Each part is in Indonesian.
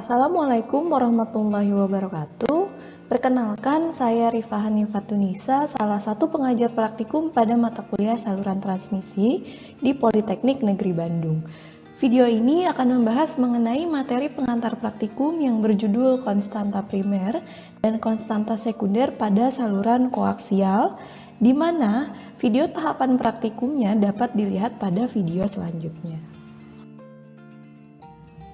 Assalamualaikum warahmatullahi wabarakatuh. Perkenalkan, saya Rifa Hanifatunisa, salah satu pengajar praktikum pada mata kuliah saluran transmisi di Politeknik Negeri Bandung. Video ini akan membahas mengenai materi pengantar praktikum yang berjudul konstanta primer dan konstanta sekunder pada saluran koaksial, di mana video tahapan praktikumnya dapat dilihat pada video selanjutnya.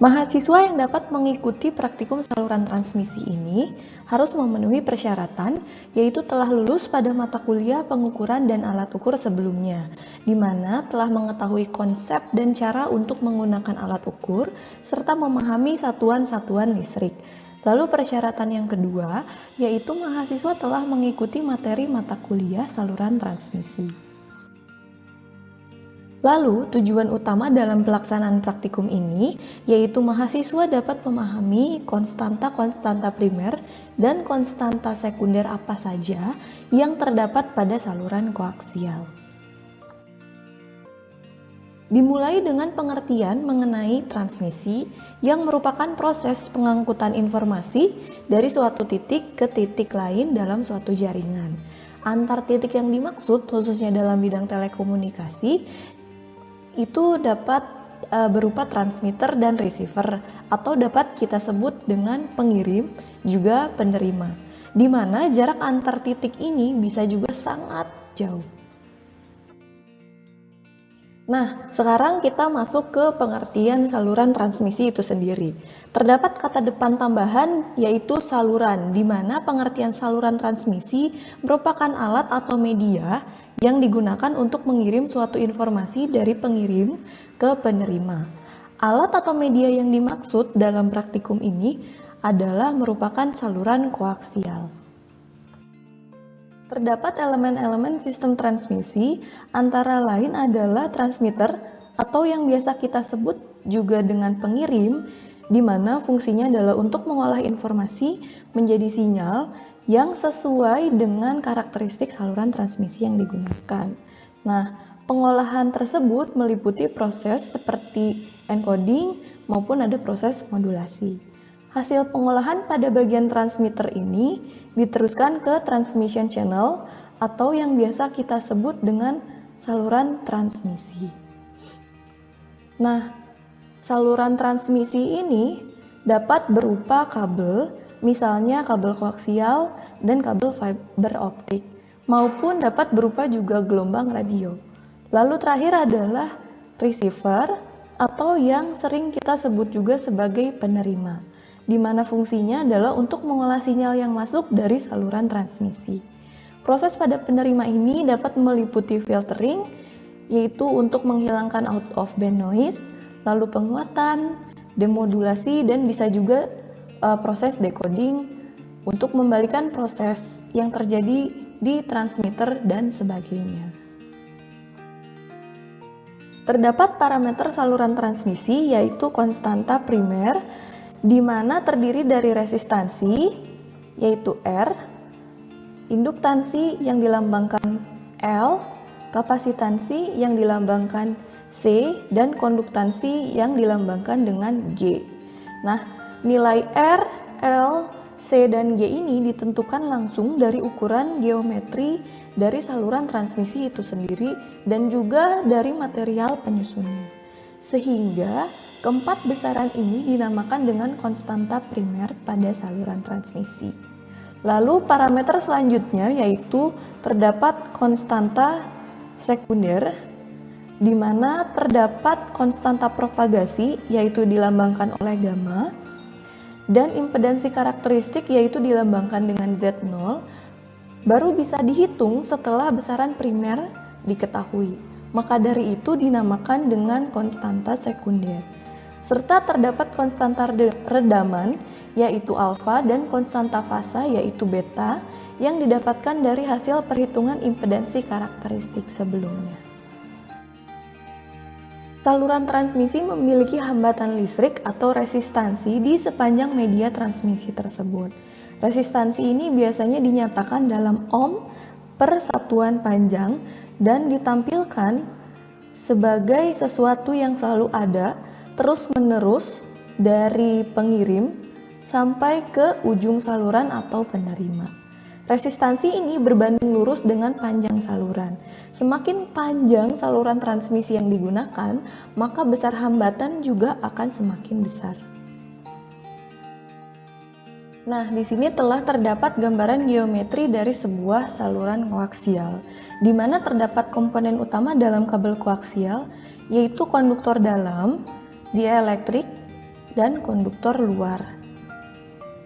Mahasiswa yang dapat mengikuti praktikum saluran transmisi ini harus memenuhi persyaratan, yaitu telah lulus pada mata kuliah pengukuran dan alat ukur sebelumnya, di mana telah mengetahui konsep dan cara untuk menggunakan alat ukur, serta memahami satuan-satuan listrik. Lalu persyaratan yang kedua, yaitu mahasiswa telah mengikuti materi mata kuliah saluran transmisi. Lalu, tujuan utama dalam pelaksanaan praktikum ini yaitu mahasiswa dapat memahami konstanta-konstanta primer dan konstanta sekunder apa saja yang terdapat pada saluran koaksial. Dimulai dengan pengertian mengenai transmisi yang merupakan proses pengangkutan informasi dari suatu titik ke titik lain dalam suatu jaringan. Antar titik yang dimaksud, khususnya dalam bidang telekomunikasi, itu dapat berupa transmitter dan receiver, atau dapat kita sebut dengan pengirim juga penerima, di mana jarak antar titik ini bisa juga sangat jauh. Nah, sekarang kita masuk ke pengertian saluran transmisi itu sendiri. Terdapat kata depan tambahan yaitu saluran, di mana pengertian saluran transmisi merupakan alat atau media yang digunakan untuk mengirim suatu informasi dari pengirim ke penerima. Alat atau media yang dimaksud dalam praktikum ini adalah merupakan saluran koaksial. Terdapat elemen-elemen sistem transmisi, antara lain adalah transmitter atau yang biasa kita sebut juga dengan pengirim, di mana fungsinya adalah untuk mengolah informasi menjadi sinyal yang sesuai dengan karakteristik saluran transmisi yang digunakan. Nah, pengolahan tersebut meliputi proses seperti encoding maupun ada proses modulasi. Hasil pengolahan pada bagian transmitter ini diteruskan ke transmission channel atau yang biasa kita sebut dengan saluran transmisi. Nah, saluran transmisi ini dapat berupa kabel, misalnya kabel koaksial dan kabel fiber optik, maupun dapat berupa juga gelombang radio. Lalu terakhir adalah receiver atau yang sering kita sebut juga sebagai penerima, di mana fungsinya adalah untuk mengolah sinyal yang masuk dari saluran transmisi. Proses pada penerima ini dapat meliputi filtering, yaitu untuk menghilangkan out of band noise, lalu penguatan, demodulasi, dan bisa juga proses decoding untuk membalikan proses yang terjadi di transmitter dan sebagainya. Terdapat parameter saluran transmisi yaitu konstanta primer, di mana terdiri dari resistansi, yaitu R, induktansi yang dilambangkan L, kapasitansi yang dilambangkan C, dan konduktansi yang dilambangkan dengan G. Nah, nilai R, L, C, dan G ini ditentukan langsung dari ukuran geometri dari saluran transmisi itu sendiri dan juga dari material penyusunnya. Sehingga keempat besaran ini dinamakan dengan konstanta primer pada saluran transmisi. Lalu parameter selanjutnya yaitu terdapat konstanta sekunder, di mana terdapat konstanta propagasi yaitu dilambangkan oleh gamma, dan impedansi karakteristik yaitu dilambangkan dengan Z0, baru bisa dihitung setelah besaran primer diketahui. Maka dari itu dinamakan dengan konstanta sekunder. Serta terdapat konstanta redaman yaitu alfa dan konstanta fasa yaitu beta yang didapatkan dari hasil perhitungan impedansi karakteristik sebelumnya. Saluran transmisi memiliki hambatan listrik atau resistansi di sepanjang media transmisi tersebut. Resistansi ini biasanya dinyatakan dalam ohm per satuan panjang dan ditampilkan sebagai sesuatu yang selalu ada terus-menerus dari pengirim sampai ke ujung saluran atau penerima. Resistansi ini berbanding lurus dengan panjang saluran. Semakin panjang saluran transmisi yang digunakan, maka besar hambatan juga akan semakin besar. Nah, di sini telah terdapat gambaran geometri dari sebuah saluran koaksial, di mana terdapat komponen utama dalam kabel koaksial, yaitu konduktor dalam, dieelektrik, dan konduktor luar.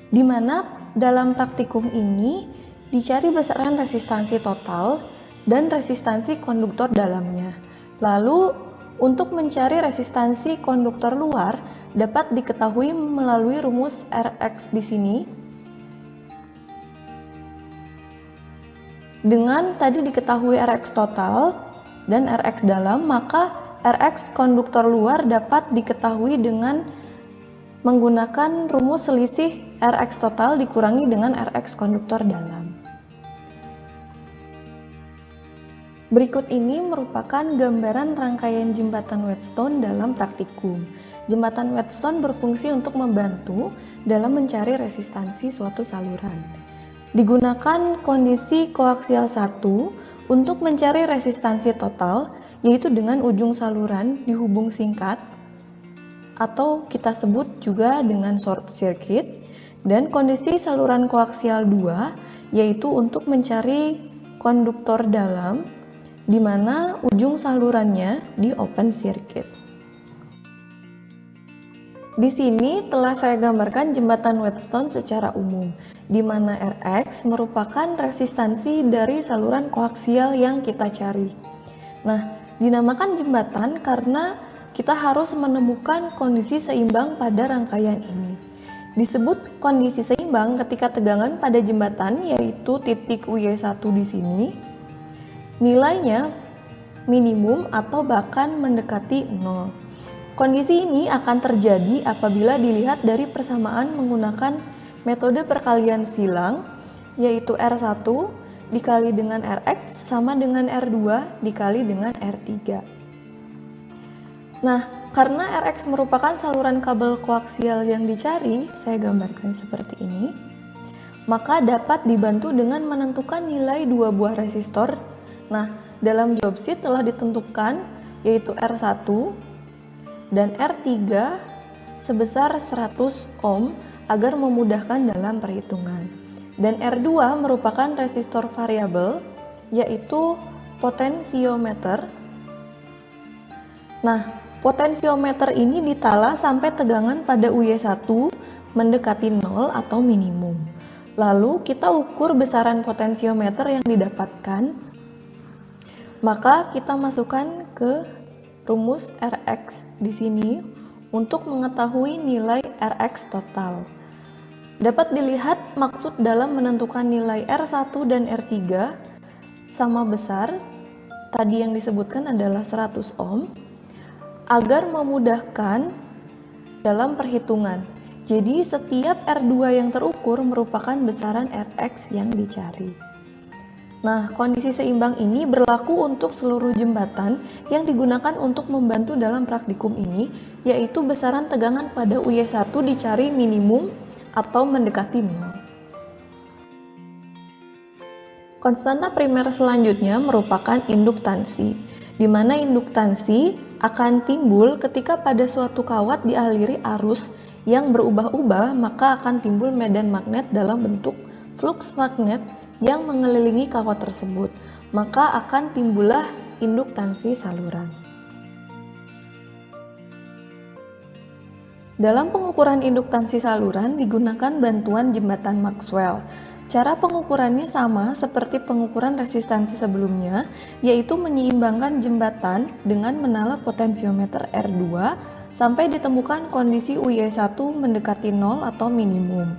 Di mana dalam praktikum ini dicari besaran resistansi total dan resistansi konduktor dalamnya. Lalu, untuk mencari resistansi konduktor luar dapat diketahui melalui rumus Rx di sini. Dengan tadi diketahui Rx total dan Rx dalam, maka Rx konduktor luar dapat diketahui dengan menggunakan rumus selisih Rx total dikurangi dengan Rx konduktor dalam. Berikut ini merupakan gambaran rangkaian jembatan Wheatstone dalam praktikum. Jembatan Wheatstone berfungsi untuk membantu dalam mencari resistansi suatu saluran. Digunakan kondisi koaksial 1 untuk mencari resistansi total, yaitu dengan ujung saluran dihubung singkat, atau kita sebut juga dengan short circuit, dan kondisi saluran koaksial 2, yaitu untuk mencari konduktor dalam, di mana ujung salurannya di open circuit. Di sini telah saya gambarkan jembatan Wheatstone secara umum, di mana Rx merupakan resistansi dari saluran koaksial yang kita cari. Nah, dinamakan jembatan karena kita harus menemukan kondisi seimbang pada rangkaian ini. Disebut kondisi seimbang ketika tegangan pada jembatan, yaitu titik Y1 di sini, nilainya minimum atau bahkan mendekati 0. Kondisi ini akan terjadi apabila dilihat dari persamaan menggunakan metode perkalian silang, yaitu R1 dikali dengan Rx sama dengan R2 dikali dengan R3. Nah, karena Rx merupakan saluran kabel koaksial yang dicari, saya gambarkan seperti ini, maka dapat dibantu dengan menentukan nilai dua buah resistor. Nah, dalam job sheet telah ditentukan yaitu R1 dan R3 sebesar 100 ohm agar memudahkan dalam perhitungan. Dan R2 merupakan resistor variabel yaitu potensiometer. Nah, potensiometer ini ditala sampai tegangan pada Y1 mendekati 0 atau minimum. Lalu kita ukur besaran potensiometer yang didapatkan. Maka kita masukkan ke rumus Rx di sini untuk mengetahui nilai Rx total. Dapat dilihat maksud dalam menentukan nilai R1 dan R3 sama besar, tadi yang disebutkan adalah 100 ohm, agar memudahkan dalam perhitungan. Jadi setiap R2 yang terukur merupakan besaran Rx yang dicari. Nah, kondisi seimbang ini berlaku untuk seluruh jembatan yang digunakan untuk membantu dalam praktikum ini, yaitu besaran tegangan pada Y1 dicari minimum atau mendekati 0. Konstanta primer selanjutnya merupakan induktansi, di mana induktansi akan timbul ketika pada suatu kawat dialiri arus yang berubah-ubah, maka akan timbul medan magnet dalam bentuk flux magnet yang mengelilingi kawat tersebut, maka akan timbullah induktansi saluran. Dalam pengukuran induktansi saluran digunakan bantuan jembatan Maxwell. Cara pengukurannya sama seperti pengukuran resistansi sebelumnya, yaitu menyeimbangkan jembatan dengan menala potensiometer R2 sampai ditemukan kondisi Y1 mendekati 0 atau minimum.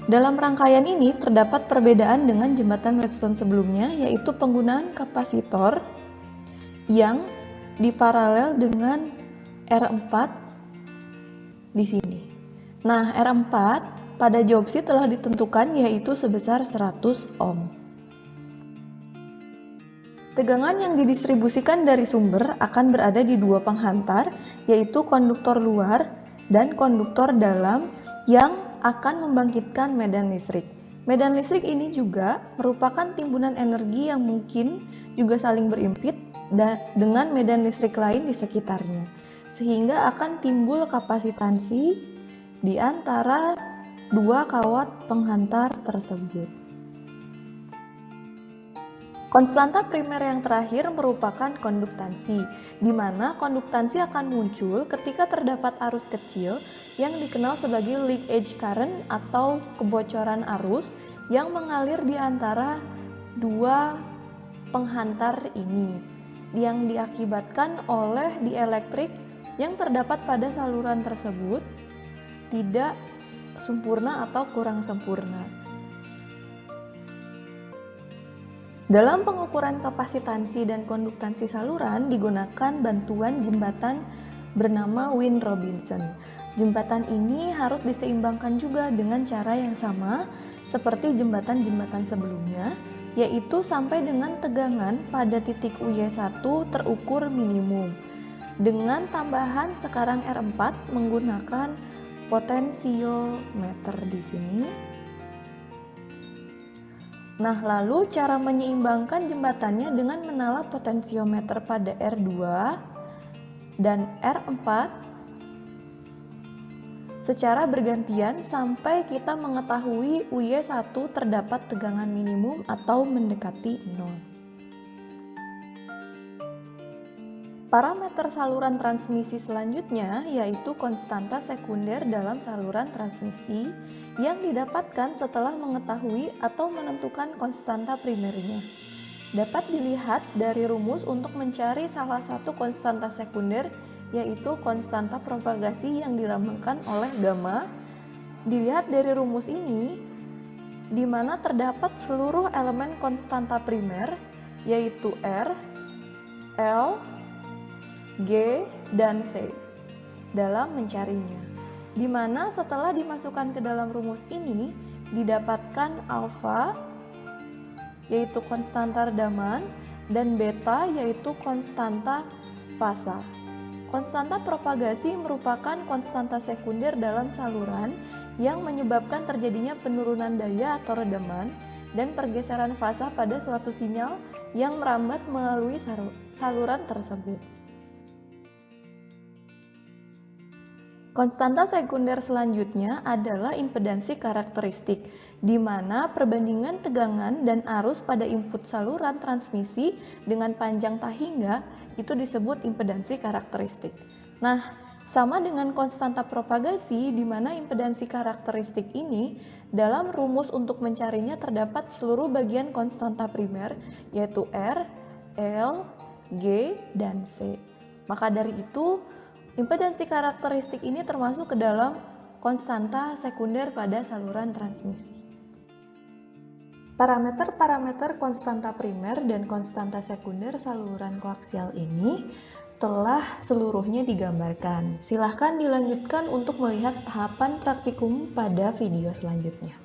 Dalam rangkaian ini terdapat perbedaan dengan jembatan Wheatstone sebelumnya, yaitu penggunaan kapasitor yang diparalel dengan R4 di sini. Nah, R4 pada job sheet telah ditentukan yaitu sebesar 100 ohm. Tegangan yang didistribusikan dari sumber akan berada di dua penghantar, yaitu konduktor luar dan konduktor dalam yang akan membangkitkan medan listrik. Medan listrik ini juga merupakan timbunan energi yang mungkin juga saling berimpit dengan medan listrik lain di sekitarnya, sehingga akan timbul kapasitansi di antara dua kawat penghantar tersebut. Konstanta primer yang terakhir merupakan konduktansi, di mana konduktansi akan muncul ketika terdapat arus kecil yang dikenal sebagai leakage current atau kebocoran arus yang mengalir di antara dua penghantar ini, yang diakibatkan oleh dieelektrik yang terdapat pada saluran tersebut tidak sempurna atau kurang sempurna. Dalam pengukuran kapasitansi dan konduktansi saluran digunakan bantuan jembatan bernama Wien-Robinson. Jembatan ini harus diseimbangkan juga dengan cara yang sama seperti jembatan-jembatan sebelumnya, yaitu sampai dengan tegangan pada titik UY1 terukur minimum. Dengan tambahan sekarang R4 menggunakan potensiometer di sini. Nah, lalu cara menyeimbangkan jembatannya dengan menalar potensiometer pada R2 dan R4 secara bergantian sampai kita mengetahui UY1 terdapat tegangan minimum atau mendekati 0. Parameter saluran transmisi selanjutnya yaitu konstanta sekunder dalam saluran transmisi yang didapatkan setelah mengetahui atau menentukan konstanta primernya. Dapat dilihat dari rumus untuk mencari salah satu konstanta sekunder yaitu konstanta propagasi yang dilambangkan oleh gamma. Dilihat dari rumus ini di mana terdapat seluruh elemen konstanta primer yaitu R, L, G, dan C dalam mencarinya, di mana setelah dimasukkan ke dalam rumus ini didapatkan alfa yaitu konstanta redaman dan beta yaitu konstanta fasa. Konstanta propagasi merupakan konstanta sekunder dalam saluran yang menyebabkan terjadinya penurunan daya atau redaman dan pergeseran fasa pada suatu sinyal yang merambat melalui saluran tersebut. Konstanta sekunder selanjutnya adalah impedansi karakteristik, di mana perbandingan tegangan dan arus pada input saluran transmisi dengan panjang tahingga itu disebut impedansi karakteristik. Nah, sama dengan konstanta propagasi, di mana impedansi karakteristik ini dalam rumus untuk mencarinya terdapat seluruh bagian konstanta primer, yaitu R, L, G, dan C. Maka dari itu, impedansi karakteristik ini termasuk ke dalam konstanta sekunder pada saluran transmisi. Parameter-parameter konstanta primer dan konstanta sekunder saluran koaksial ini telah seluruhnya digambarkan. Silahkan dilanjutkan untuk melihat tahapan praktikum pada video selanjutnya.